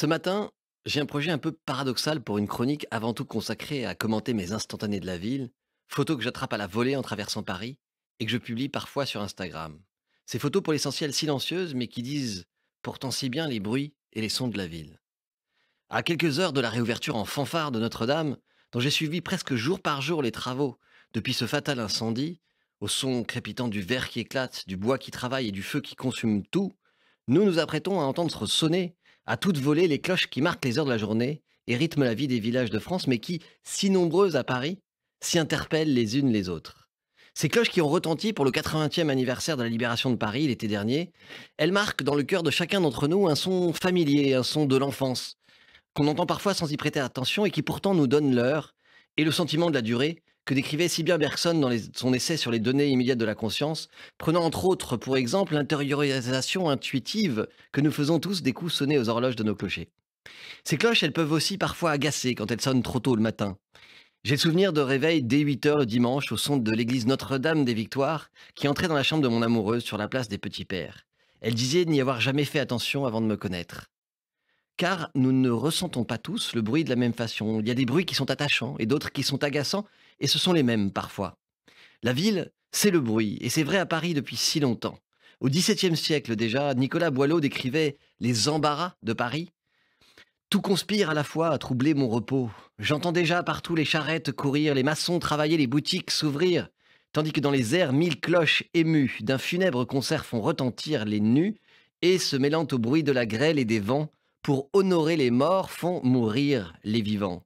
Ce matin, j'ai un projet un peu paradoxal pour une chronique avant tout consacrée à commenter mes instantanés de la ville, photos que j'attrape à la volée en traversant Paris et que je publie parfois sur Instagram. Ces photos pour l'essentiel silencieuses mais qui disent pourtant si bien les bruits et les sons de la ville. À quelques heures de la réouverture en fanfare de Notre-Dame, dont j'ai suivi presque jour par jour les travaux depuis ce fatal incendie, au son crépitant du verre qui éclate, du bois qui travaille et du feu qui consume tout, nous nous apprêtons à entendre sonner à toute volée les cloches qui marquent les heures de la journée et rythment la vie des villages de France, mais qui, si nombreuses à Paris, s'y interpellent les unes les autres. Ces cloches qui ont retenti pour le 80e anniversaire de la libération de Paris l'été dernier, elles marquent dans le cœur de chacun d'entre nous un son familier, un son de l'enfance, qu'on entend parfois sans y prêter attention et qui pourtant nous donne l'heure et le sentiment de la durée que décrivait si bien Bergson dans son essai sur les données immédiates de la conscience, prenant entre autres pour exemple l'intériorisation intuitive que nous faisons tous des coups sonnés aux horloges de nos clochers. Ces cloches, elles peuvent aussi parfois agacer quand elles sonnent trop tôt le matin. J'ai le souvenir de réveil dès 8 heures le dimanche au son de l'église Notre-Dame des Victoires qui entrait dans la chambre de mon amoureuse sur la place des Petits Pères. Elle disait n'y avoir jamais fait attention avant de me connaître. Car nous ne ressentons pas tous le bruit de la même façon. Il y a des bruits qui sont attachants et d'autres qui sont agaçants, et ce sont les mêmes parfois. La ville, c'est le bruit, et c'est vrai à Paris depuis si longtemps. Au XVIIe siècle déjà, Nicolas Boileau décrivait les embarras de Paris. Tout conspire à la fois à troubler mon repos. J'entends déjà partout les charrettes courir, les maçons travailler, les boutiques s'ouvrir, tandis que dans les airs, 1000 cloches émues d'un funèbre concert font retentir les nus, et, se mêlant au bruit de la grêle et des vents, pour honorer les morts, font mourir les vivants.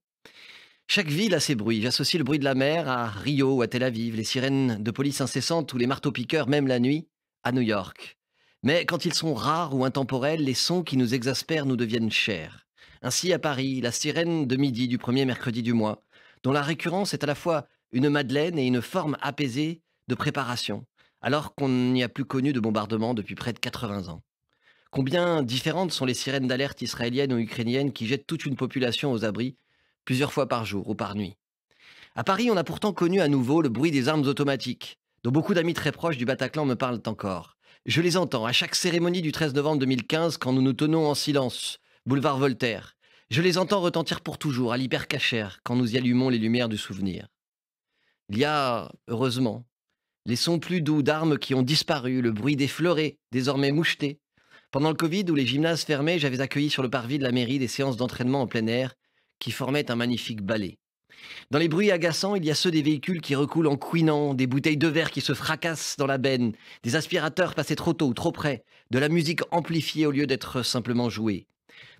Chaque ville a ses bruits. J'associe le bruit de la mer à Rio ou à Tel Aviv, les sirènes de police incessantes ou les marteaux-piqueurs, même la nuit, à New York. Mais quand ils sont rares ou intemporels, les sons qui nous exaspèrent nous deviennent chers. Ainsi à Paris, la sirène de midi du premier mercredi du mois, dont la récurrence est à la fois une madeleine et une forme apaisée de préparation, alors qu'on n'y a plus connu de bombardement depuis près de 80 ans. Combien différentes sont les sirènes d'alerte israéliennes ou ukrainiennes qui jettent toute une population aux abris, plusieurs fois par jour ou par nuit. À Paris, on a pourtant connu à nouveau le bruit des armes automatiques, dont beaucoup d'amis très proches du Bataclan me parlent encore. Je les entends à chaque cérémonie du 13 novembre 2015 quand nous nous tenons en silence, boulevard Voltaire. Je les entends retentir pour toujours à l'hypercachère quand nous y allumons les lumières du souvenir. Il y a, heureusement, les sons plus doux d'armes qui ont disparu, le bruit des fleurets, désormais mouchetés. Pendant le Covid, où les gymnases fermaient, j'avais accueilli sur le parvis de la mairie des séances d'entraînement en plein air qui formaient un magnifique ballet. Dans les bruits agaçants, il y a ceux des véhicules qui recoulent en couinant, des bouteilles de verre qui se fracassent dans la benne, des aspirateurs passés trop tôt ou trop près, de la musique amplifiée au lieu d'être simplement jouée.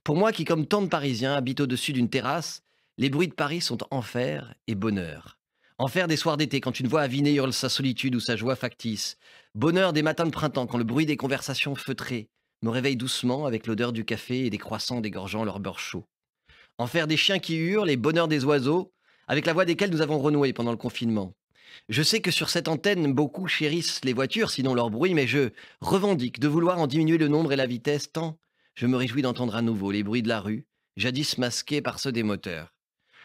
Pour moi qui, comme tant de Parisiens, habite au-dessus d'une terrasse, les bruits de Paris sont enfer et bonheur. Enfer des soirs d'été, quand une voix avinée hurle sa solitude ou sa joie factice. Bonheur des matins de printemps, quand le bruit des conversations feutrées me réveille doucement avec l'odeur du café et des croissants dégorgeant leur beurre chaud. Enfer des chiens qui hurlent et bonheur des oiseaux, avec la voix desquels nous avons renoué pendant le confinement. Je sais que sur cette antenne, beaucoup chérissent les voitures, sinon leur bruit, mais je revendique de vouloir en diminuer le nombre et la vitesse, tant je me réjouis d'entendre à nouveau les bruits de la rue, jadis masqués par ceux des moteurs.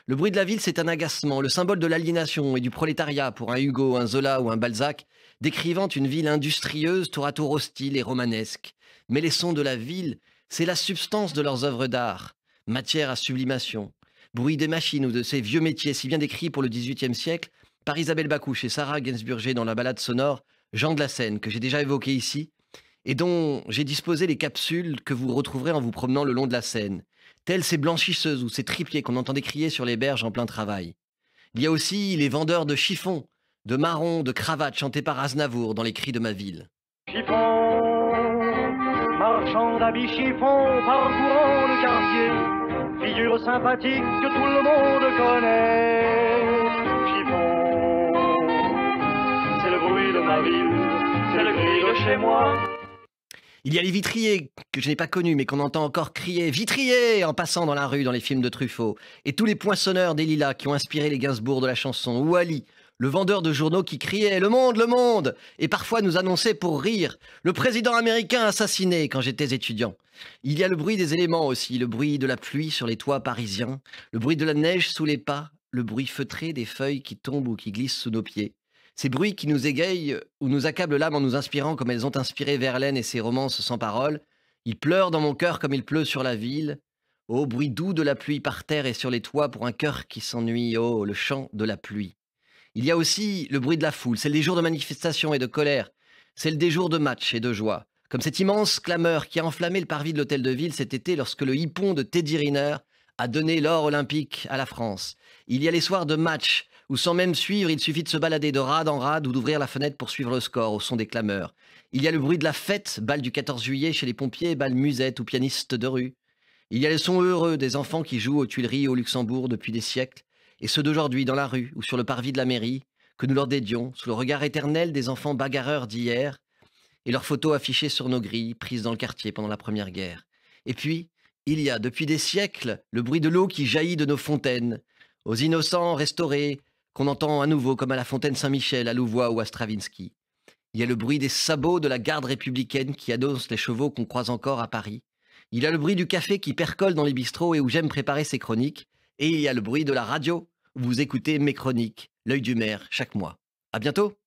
Le bruit de la ville, c'est un agacement, le symbole de l'aliénation et du prolétariat pour un Hugo, un Zola ou un Balzac, décrivant une ville industrieuse, tour à tour hostile et romanesque. Mais les sons de la ville, c'est la substance de leurs œuvres d'art, matière à sublimation. Bruit des machines ou de ces vieux métiers si bien décrits pour le XVIIIe siècle par Isabelle Bacouche et Sarah Gainsburger dans la ballade sonore Jean de la Seine, que j'ai déjà évoquée ici, et dont j'ai disposé les capsules que vous retrouverez en vous promenant le long de la Seine, telles ces blanchisseuses ou ces tripiers qu'on entendait crier sur les berges en plein travail. Il y a aussi les vendeurs de chiffons, de marrons, de cravates chantés par Aznavour dans les cris de ma ville. Chiffon, marchand d'habits chiffon, parcourant le quartier, figure sympathique que tout le monde connaît. Chiffon, c'est le bruit de ma ville, c'est le cri de chez moi. Il y a les vitriers, que je n'ai pas connus, mais qu'on entend encore crier «Vitrier!» en passant dans la rue dans les films de Truffaut. Et tous les poinçonneurs des lilas qui ont inspiré les Gainsbourg de la chanson. Ou Ali, le vendeur de journaux qui criait «Le monde, le monde!» et parfois nous annonçait pour rire «Le président américain assassiné» quand j'étais étudiant. Il y a le bruit des éléments aussi, le bruit de la pluie sur les toits parisiens, le bruit de la neige sous les pas, le bruit feutré des feuilles qui tombent ou qui glissent sous nos pieds. Ces bruits qui nous égayent ou nous accablent l'âme en nous inspirant comme elles ont inspiré Verlaine et ses romances sans parole. Il pleure dans mon cœur comme il pleut sur la ville. Au bruit doux de la pluie par terre et sur les toits pour un cœur qui s'ennuie, oh, le chant de la pluie. Il y a aussi le bruit de la foule, celle des jours de manifestation et de colère, celle des jours de match et de joie. Comme cette immense clameur qui a enflammé le parvis de l'hôtel de ville cet été lorsque le hippon de Teddy Riner a donné l'or olympique à la France. Il y a les soirs de match où sans même suivre, il suffit de se balader de rade en rade ou d'ouvrir la fenêtre pour suivre le score au son des clameurs. Il y a le bruit de la fête, bal du 14 juillet chez les pompiers, bal musette ou pianiste de rue. Il y a le son heureux des enfants qui jouent aux Tuileries et au Luxembourg depuis des siècles, et ceux d'aujourd'hui dans la rue ou sur le parvis de la mairie, que nous leur dédions, sous le regard éternel des enfants bagarreurs d'hier, et leurs photos affichées sur nos grilles, prises dans le quartier pendant la Première Guerre. Et puis, il y a, depuis des siècles, le bruit de l'eau qui jaillit de nos fontaines, aux innocents restaurés, qu'on entend à nouveau comme à la fontaine Saint-Michel, à Louvois ou à Stravinsky. Il y a le bruit des sabots de la garde républicaine qui annoncent les chevaux qu'on croise encore à Paris. Il y a le bruit du café qui percole dans les bistrots et où j'aime préparer ces chroniques. Et il y a le bruit de la radio où vous écoutez mes chroniques, l'œil du maire, chaque mois. À bientôt!